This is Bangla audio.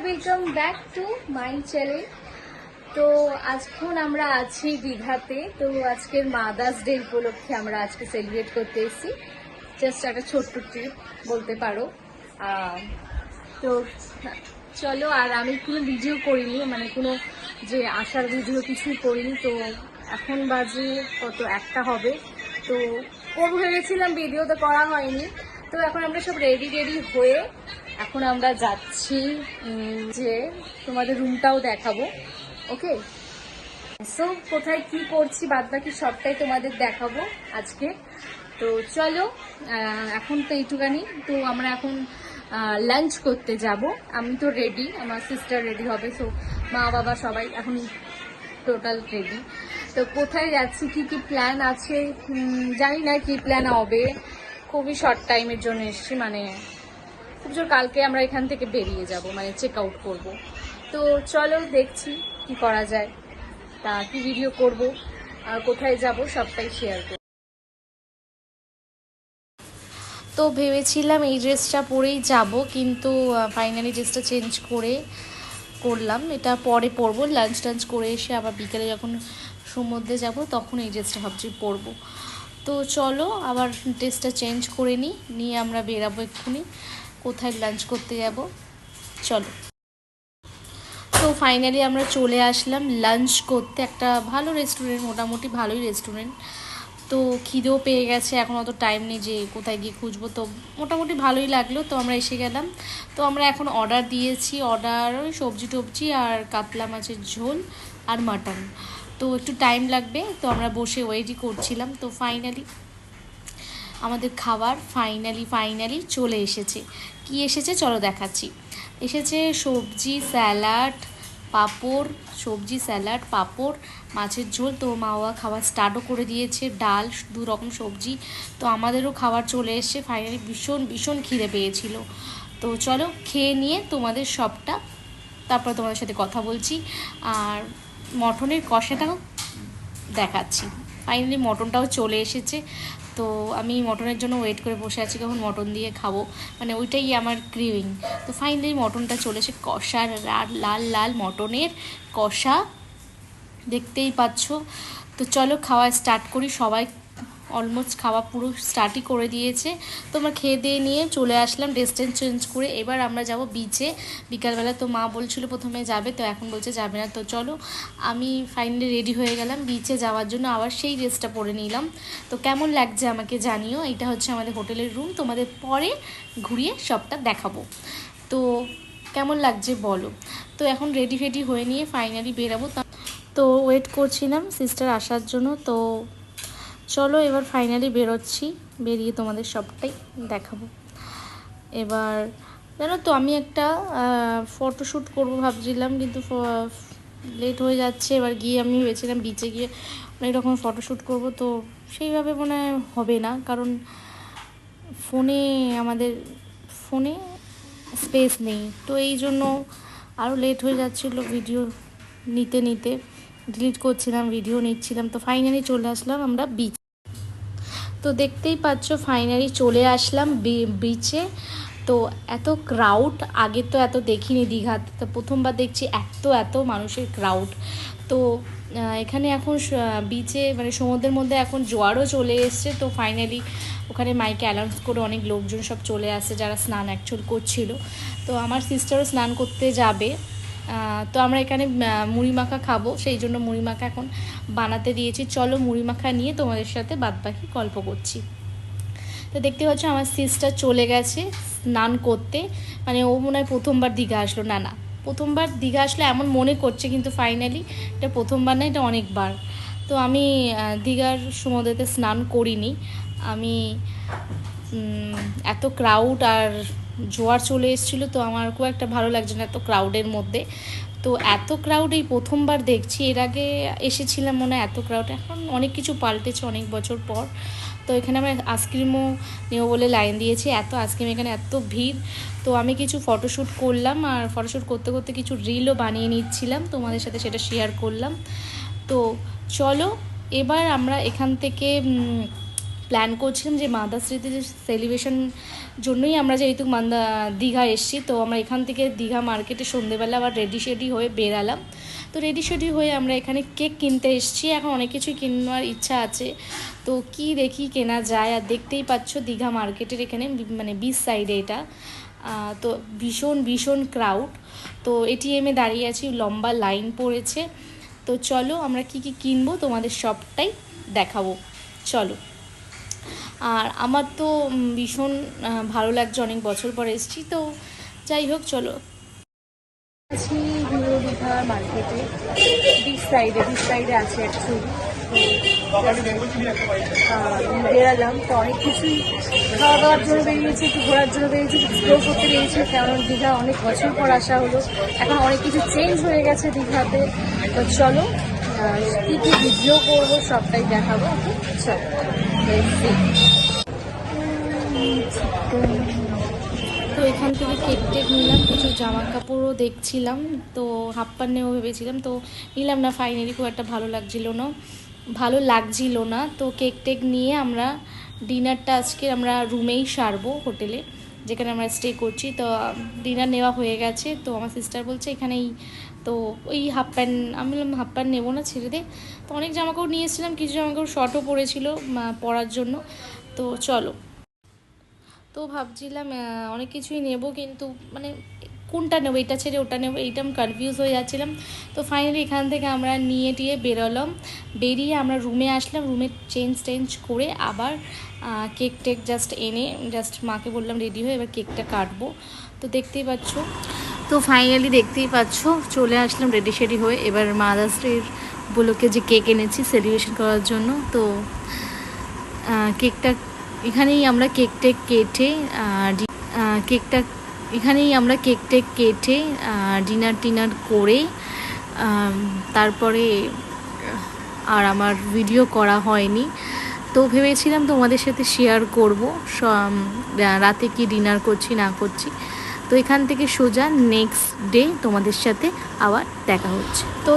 Welcome back to my channel. তো আজখন আমরা আছি দীঘাতে। তো আজকের মাদার্স ডে উপলক্ষে আমরা আজকে সেলিব্রেট করতে এসেছি। জাস্ট একটা ছোট্ট ট্রিপ বলতে পারো। তো চলো, আর আমি কোনো ভিডিও করিনি, মানে কোনো যে আসার ভিডিও কিছুই করিনি। তো এখন বাজে কত, 1টা হবে। তো করবো ভেবেছিলাম, ভিডিও তো করা হয়নি। তো এখন আমরা সব রেডি হয়ে এখন আমরা যাচ্ছি যে তোমাদের রুমটাও দেখাবো। ওকে, সো কোথায় কি করছি বাদ বাকি সবটাই তোমাদের দেখাবো আজকে। তো চলো, এখন তো এইটুকানি। তো আমরা এখন লাঞ্চ করতে যাব। আমি তো রেডি, আমার সিস্টার রেডি হবে, সো মা বাবা সবাই এখন টোটাল রেডি। তো কোথায় যাচ্ছি, কি কি প্ল্যান আছে জানি না, কি প্ল্যান হবে। খুবই শর্ট টাইমের জন্য এসেছি, মানে খুব জোর কালকে আমরা এখান থেকে বেরিয়ে যাব, মানে চেক আউট করবো। তো চলো দেখছি কি করা যায়, তা কি ভিডিও করব আর কোথায় যাব সবটাই শেয়ার করব। তো ভেবেছিলাম এই ড্রেসটা পরেই যাব, কিন্তু ফাইনালি ড্রেসটা চেঞ্জ করলাম। এটা পরে পরবো, লাঞ্চ টাঞ্চ করে এসে আবার বিকেলে যখন সমুদ্রে যাব তখন এই ড্রেসটা ভাবছি পরবো। তো চলো আবার ড্রেসটা চেঞ্জ করে নিয়ে আমরা বেরাবো এক্ষুনি। কোথায় লাঞ্চ করতে যাব চলো। তো ফাইনালি আমরা চলে আসলাম লাঞ্চ করতে একটা ভালো রেস্টুরেন্ট, মোটামুটি ভালোই রেস্টুরেন্ট। তো খিদেও পেয়ে গেছে, এখন অত টাইম নেই যে কোথায় গিয়ে খুঁজবো। তো মোটামুটি ভালোই লাগলো, তো আমরা এসে গেলাম। তো আমরা এখন অর্ডার দিয়েছি, ওই সবজি টবজি আর কাতলা মাছের ঝোল আর মাটন। তো একটু টাইম লাগবে, তো আমরা বসে ওয়েটই করছিলাম। তো ফাইনালি আমাদের খাবার ফাইনালি চলে এসেছে। কি এসেছে চলো দেখাচ্ছি। এসেছে সবজি স্যালাড পাঁপড়, মাছের ঝোল। তো মা বাবা খাবার স্টার্টও করে দিয়েছে, ডাল, 2 রকম সবজি। তো আমাদেরও খাবার চলে এসেছে। ফাইনালি ভীষণ খিদে পেয়েছিল। তো চলো খেয়ে নিয়ে তোমাদের সবটা তারপর তোমাদের সাথে কথা বলছি। আর মটনের কষাটাও দেখাচ্ছি। ফাইনালি মটনটাও চলে এসেছে। তো আমি মটনের জন্য ওয়েট করে বসে আছি, কখন মটন দিয়ে খাবো, মানে ওইটাই আমার ক্রিভিং। তো ফাইনালি মটনটা চলে এসে কষা, লাল মটনের কষা দেখতেই পাচ্ছ। তো চলো খাওয়া স্টার্ট করি। সবাই অলমোস্ট খাওয়া পুরো স্টার্টই করে দিয়েছে। তো আমরা খেয়ে দিয়ে নিয়ে চলে আসলাম ড্রেস চেঞ্জ করে। এবার আমরা যাব বিচে বিকালবেলা। তো মা বলছিল প্রথমে যাবে, তো এখন বলছে যাবে না। তো চলো, আমি ফাইনালি রেডি হয়ে গেলাম বিচে যাওয়ার জন্য। আবার সেই ড্রেসটা পরে নিলাম। তো কেমন লাগছে আমাকে জানিও। এটা হচ্ছে আমাদের হোটেলের রুম, তোমাদের পরে ঘুরিয়ে সবটা দেখাবো। তো কেমন লাগছে বলো। তো এখন রেডি হয়ে নিয়ে ফাইনালি বেরাবো। তো ওয়েট করছিলাম সিস্টার আসার জন্য। তো চলো এবার ফাইনালি বেরোচ্ছি, বেরিয়ে তোমাদের সবটাই দেখাবো। এবার জানো তো আমি একটা ফটোশ্যুট করবো ভাবছিলাম, কিন্তু লেট হয়ে যাচ্ছে। এবার গিয়ে আমি ভেবেছিলাম বিচে গিয়ে অনেক রকম ফটোশ্যুট করবো। তো সেইভাবে মনে হবে না, কারণ আমাদের ফোনে স্পেস নেই। তো এই জন্য আরও লেট হয়ে যাচ্ছিলো, ভিডিও নিতে ডিলিট করছিলাম, ভিডিও নিচ্ছিলাম। তো ফাইনালি চলে আসলাম আমরা বিচ। তো দেখতেই পাচ্ছ ফাইনালি চলে আসলাম বিচে। তো এত ক্রাউড, আগে তো এত দেখিনি দীঘাতে, তো প্রথমবার দেখছি এত মানুষের ক্রাউড। তো এখানে এখন বিচে মানে সমুদ্রের মধ্যে এখন জোয়ারও চলে এসছে। তো ফাইনালি ওখানে মাইকে অ্যানাউন্স করে অনেক লোকজন সব চলে আসছে, যারা স্নান অ্যাকচুয়াল করছিল। তো আমার সিস্টারও স্নান করতে যাবে। তো আমরা এখানে মুড়ি মাখা খাবো, সেই জন্য মুড়ি মাখা এখন বানাতে দিয়েছি। চলো মুড়ি মাখা নিয়ে তোমাদের সাথে বাদবাকি গল্প করছি। তো দেখতে পাচ্ছ আমার সিস্টার চলে গেছে স্নান করতে, মানে ও মনে হয় প্রথমবার দীঘা আসলো। না প্রথমবার দীঘা আসলো এমন মনে করছে, কিন্তু ফাইনালি এটা প্রথমবার না, এটা অনেকবার। তো আমি দীঘার সমুদ্রেতে স্নান করিনি। আমি এত ক্রাউড আর জোয়ার চলে এসেছিলো, তো আমার খুব একটা ভালো লাগছে না এত ক্রাউডের মধ্যে। তো এত ক্রাউড এই প্রথমবার দেখছি, এর আগে এসেছিলাম মনে হয় এত ক্রাউড। এখন অনেক কিছু পাল্টেছে অনেক বছর পর। তো এখানে আমরা আইসক্রিমও নেব বলে লাইন দিয়েছি, এত আইসক্রিম, এখানে এত ভিড়। তো আমি কিছু ফটোশ্যুট করলাম, আর ফটোশ্যুট করতে কিছু রিলও বানিয়ে নিচ্ছিলাম, তোমাদের সাথে সেটা শেয়ার করলাম। তো চলো এবার আমরা এখান থেকে প্ল্যান করছিলাম যে মাদার্সডেতে যে সেলিব্রেশন জন্যই আমরা যেহেতু দীঘা এসেছি, তো আমরা এখান থেকে দীঘা মার্কেটে সন্ধেবেলা আবার রেডি হয়ে বেরালাম। তো রেডি হয়ে আমরা এখানে কেক কিনতে এসেছি। এখন অনেক কিছুই কেনার ইচ্ছা আছে, তো কি দেখি কেনা যায়। আর দেখতেই পাচ্ছ দীঘা মার্কেটের এখানে মানে বিচ সাইডে এটা, তো ভীষণ ক্রাউড। তো এটিএমে দাঁড়িয়ে আছি, লম্বা লাইন পড়েছে। তো চলো আমরা কি কিনবো তোমাদের সবটাই দেখাবো, চলো। আর আমার তো ভীষণ ভালো লাগছে, অনেক বছর পর এসেছি, তো যাই হোক চলো। আছি দীঘা মার্কেটে, বিচ সাইডে আছে অ্যাকচুয়ালি। বেরালাম, তো অনেক কিছুই খাওয়া দাওয়ার জন্য বেরিয়েছি, একটু ঘোরার জন্য বেরিয়েছি, এক্সপ্লোর করতে বেরিয়েছি। কারণ দীঘা অনেক বছর পর আসা হলো, এখন অনেক কিছু চেঞ্জ হয়ে গেছে দীঘাতে। তো চলো কী ভিডিও করবো সবটাই দেখাবো। চলো তো এখান থেকে কেক নিলাম, কিছু জামা কাপড়ও দেখছিলাম, তো হাফ প্যান্ট নেবো ভেবেছিলাম, তো নিলাম না। ফাইনালি খুব একটা ভালো লাগছিল না। তো কেক নিয়ে আমরা ডিনারটা আজকে আমরা রুমেই সারবো, হোটেলে যেখানে আমরা স্টে করছি। তো ডিনার নেওয়া হয়ে গেছে। তো আমার সিস্টার বলছে এখানেই, তো ওই হাফ প্যান্ট, আমি বললাম হাফ প্যান্ট নেবো না, ছেড়ে দে। তো অনেক জামাকাপড় নিয়ে এসেছিলাম, কিছু জামাকাপড় শর্টও পরেছিল পরার জন্য। তো চলো, তো ভাবছিলাম অনেক কিছুই নেব, কিন্তু মানে কোনটা নেবো, এটা ছেড়ে ওটা নেবো, এইটা আমি কনফিউজ হয়ে যাচ্ছিলাম। তো ফাইনালি এখান থেকে আমরা নিয়ে বেরোলাম, বেরিয়ে আমরা রুমে আসলাম। রুমে চেঞ্জ করে আবার কেক জাস্ট এনে মাকে বললাম রেডি হয়ে এবার কেকটা কাটবো। তো দেখতেই পাচ্ছ, তো ফাইনালি দেখতেই পাচ্ছ চলে আসলাম রেডি হয়ে। এবার মাদার্স ডের উপলক্ষে যে কেক এনেছি সেলিব্রেশন করার জন্য, তো কেকটা এখানেই আমরা কেক কেটে ডিনার করে তারপরে আর আমার ভিডিও করা হয়নি। তো ভেবেছিলাম তোমাদের সাথে শেয়ার করবো রাতে কি ডিনার করছি না করছি। তো এখান থেকে সোজা নেক্সট ডে তোমাদের সাথে আবার দেখা হচ্ছে। তো